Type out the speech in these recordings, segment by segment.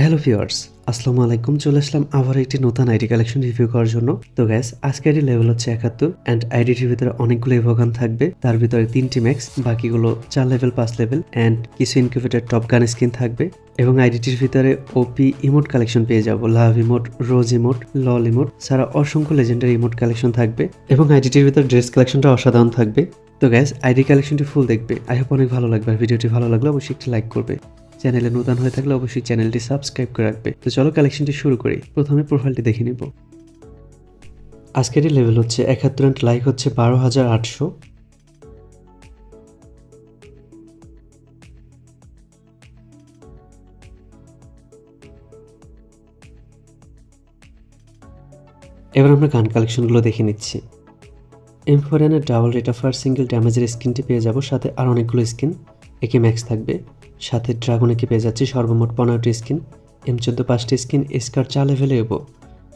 Hello viewers, আসসালামু আলাইকুম। চলে আসলাম আবার একটি নতুন আইডি কালেকশন রিভিউ করার জন্য। তো গ্যাস, আজকে আইডি লেভেল হচ্ছে 71 অ্যান্ড আইডিটির ভিতরে অনেকগুলো ইভোগান থাকবে। তার ভিতরে 3টি ম্যাক্স, বাকিগুলো 4 লেভেল 5 লেভেল অ্যান্ড কিছু ইনকিউবেটর টপ গান স্কিন থাকবে। এবং আইডিটির ভিতরে ওপি ইমোট কালেকশন পেয়ে যাবো। লাভ ইমোট, রোজ ইমোট, লল ইমোট ছাড়া অসংখ্য লেজেন্ডারি ইমোট কালেকশন থাকবে। এবং আইডিটির ভিতরে ড্রেস কালেকশনটা অসাধারণ থাকবে। তো গ্যাস, আইডি কালেকশনটি ফুল দেখবে। আই হোপ অনেক ভালো লাগবে। আর ভিডিওটি ভালো লাগলে অবশ্যই একটি লাইক করবে। চ্যানেলে নতুন হয়ে থাকলে অবশ্যই চ্যানেলটি সাবস্ক্রাইব করে রাখবে। তো চলো কালেকশনটি শুরু করি। প্রথমে প্রোফাইলটি দেখে নিব। আজকের লেভেল হচ্ছে 71 অ্যান্ড লাইক হচ্ছে 12,800। এবার আমরা গান কালেকশনগুলো দেখে নিচ্ছি। M4N এর double rate of fire single ড্যামেজের স্কিনটি পেয়ে যাব, সাথে আর অনেকগুলো স্কিন একে ম্যাক্স থাকবে। সাথে ড্রাগন একে পেয়ে যাচ্ছি সর্বমোট 15টি স্কিন। M14 5টি স্কিন, স্কার 4 লেভেলে এবো।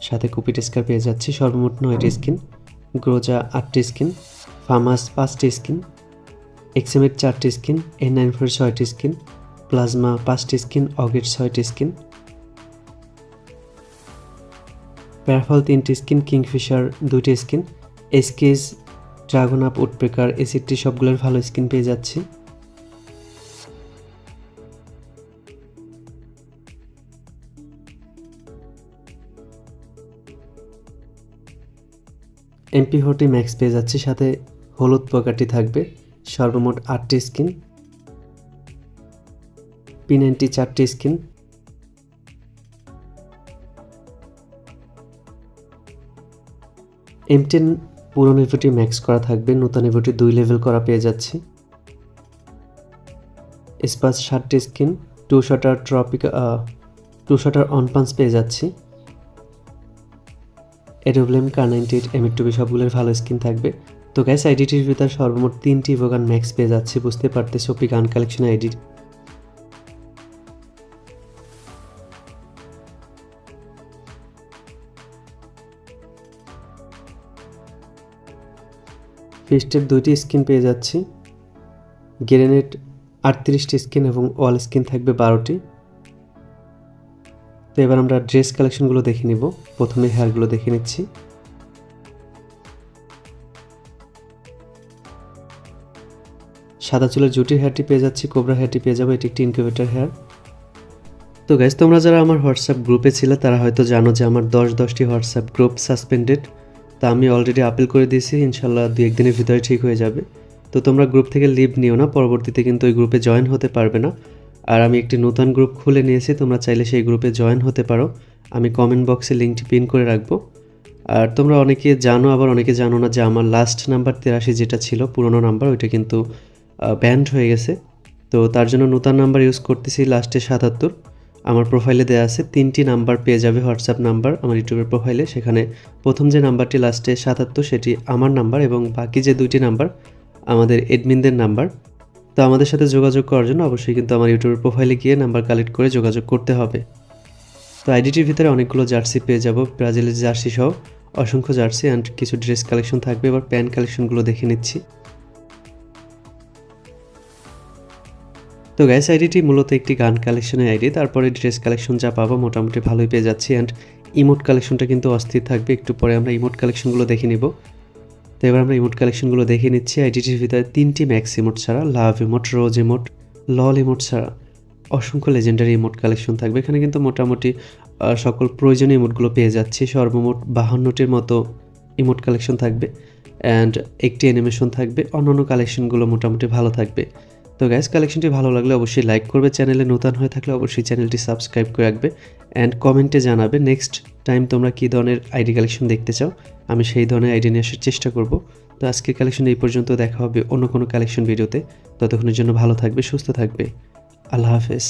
সাথে কুপিট স্কার পেয়ে যাচ্ছি সর্বমোট 9টি স্কিন। গ্রোজা 8টি স্কিন, ফামাস 5টি স্কিন, এক্সএমেট 4টি স্কিন, N94 6টি স্কিন, প্লাজমা 5টি স্কিন, অগেট 6টি স্কিন, প্যারাফল 3টি স্কিন, কিংফিশার 2টি স্কিন, এসকেজ, ড্রাগন আপ, উডপেকার, এসিডটি সবগুলোর ভালো স্কিন পেয়ে যাচ্ছি। MP40 ম্যাক্স পেয়ে যাচ্ছি, সাথে হলুদ পোকাটি থাকবে। সর্বমোট 8টি স্কিন, P90 4টি স্কিন, M10 পুরনো ইভোটি ম্যাক্স করা থাকবে, নতুন ইভোটি 2 লেভেল করা পেয়ে যাচ্ছি। স্পাস 7টি স্কিন, 2 শটার অন পাঞ্চ পেয়ে যাচ্ছি। এডোব্লেম, K98, M2B সবগুলোর ভালো স্কিন থাকবে। তো গ্যাস, আইডিটির ভিতর সর্বমোট 3টি ইভোগান ম্যাক্স পেয়ে যাচ্ছে। বুঝতে পারতেছি ওপি গান কালেকশন আইডি। ফিস্টের 2টি স্কিন পেয়ে যাচ্ছি। গ্রেনেড 38টি স্কিন এবং ওয়াল স্কিন থাকবে 12টি। তো এবার আমরা ড্রেস কালেকশনগুলো দেখে নিব। প্রথমে হেয়ারগুলো দেখে নিচ্ছি। সাদা চুলের জুটির হেয়ারটি পেয়ে যাচ্ছি, কোবরা হেয়ারটি পেয়ে যাবো। এটি একটি ইনকিউবেটর হেয়ার। তো গাইজ, তোমরা যারা আমার হোয়াটসঅ্যাপ গ্রুপে ছিলে তারা হয়তো জানো যে আমার 10টি হোয়াটসঅ্যাপ গ্রুপ সাসপেন্ডেড। তা আমি অলরেডি আপিল করে দিয়েছি, ইনশাল্লাহ 2-1 দিনের ভিতরে ঠিক হয়ে যাবে। তো তোমরা গ্রুপ থেকে লিভ নিও না, পরবর্তীতে কিন্তু ওই গ্রুপে জয়েন হতে পারবে না। আর আমি একটি নতুন গ্রুপ খুলে নিয়েছি, তোমরা চাইলে সেই গ্রুপে জয়েন হতে পারো। আমি কমেন্ট বক্সে লিঙ্কটি পিন করে রাখবো। আর তোমরা অনেকে জানো, আবার অনেকে জানো না যে আমার লাস্ট নাম্বার 83 যেটা ছিল পুরনো নাম্বার, ওইটা কিন্তু ব্যান্ড হয়ে গেছে। তো তার জন্য নতুন নাম্বার ইউজ করতেছি, লাস্টে 77। আমার প্রোফাইলে দেওয়া আছে 3টি নাম্বার পেয়ে যাবে, হোয়াটসঅ্যাপ নাম্বার আমার ইউটিউবের প্রোফাইলে। সেখানে প্রথম যে নাম্বারটি লাস্টে 77 সেটি আমার নাম্বার, এবং বাকি যে 2টি নাম্বার আমাদের এডমিনদের নাম্বার। তো আমাদের সাথে যোগাযোগ করার জন্য অবশ্যই কিন্তু আমার ইউটিউবের প্রোফাইলে গিয়ে নাম্বার কালেক্ট করে যোগাযোগ করতে হবে। তো আইডিটির ভিতরে অনেকগুলো জার্সি পেয়ে যাব, ব্রাজিলের জার্সি সহ অসংখ্য জার্সি অ্যান্ড কিছু ড্রেস কালেকশন থাকবে। এবার প্যান্ট কালেকশনগুলো দেখে নিচ্ছি। তো গ্যাস, আইডিটি মূলত একটি গান কালেকশনের আইডি। তারপরে ড্রেস কালেকশন যা পাবো মোটামুটি ভালোই পেয়ে যাচ্ছি। অ্যান্ড ইমোট কালেকশনটা কিন্তু অস্থির থাকবে, একটু পরে আমরা ইমোট কালেকশনগুলো দেখে নিব। তো এবার আমরা ইমোট কালেকশনগুলো দেখে নিচ্ছি। আইডিটির ভিতরে 3টি ম্যাক্স ইমোট ছাড়া, লাভ ইমোট, রোজ ইমোট, লল ইমোট ছাড়া অসংখ্য লেজেন্ডারি ইমোট কালেকশন থাকবে। এখানে কিন্তু মোটামুটি সকল প্রয়োজনীয় ইমোটগুলো পেয়ে যাচ্ছি। সর্বমোট 52টির মতো ইমোট কালেকশন থাকবে অ্যান্ড একটি অ্যানিমেশন থাকবে। অন্যান্য কালেকশনগুলো মোটামুটি ভালো থাকবে। তো গ্যাস, কালেকশনটি ভালো লাগলে অবশ্যই লাইক করবে, চ্যানেলে নতুন হয়ে থাকলে অবশ্যই চ্যানেলটি সাবস্ক্রাইব করে রাখবে অ্যান্ড কমেন্টে জানাবে নেক্সট টাইম তোমরা কী ধরনের আইডি কালেকশন দেখতে চাও। আমি সেই ধরনের আইডি নিয়ে আসার চেষ্টা করব। তো আজকের কালেকশন এই পর্যন্ত, দেখা হবে অন্য কোনো কালেকশন ভিডিওতে। ততক্ষণের জন্য ভালো থাকবে, সুস্থ থাকবে। আল্লাহ হাফেজ।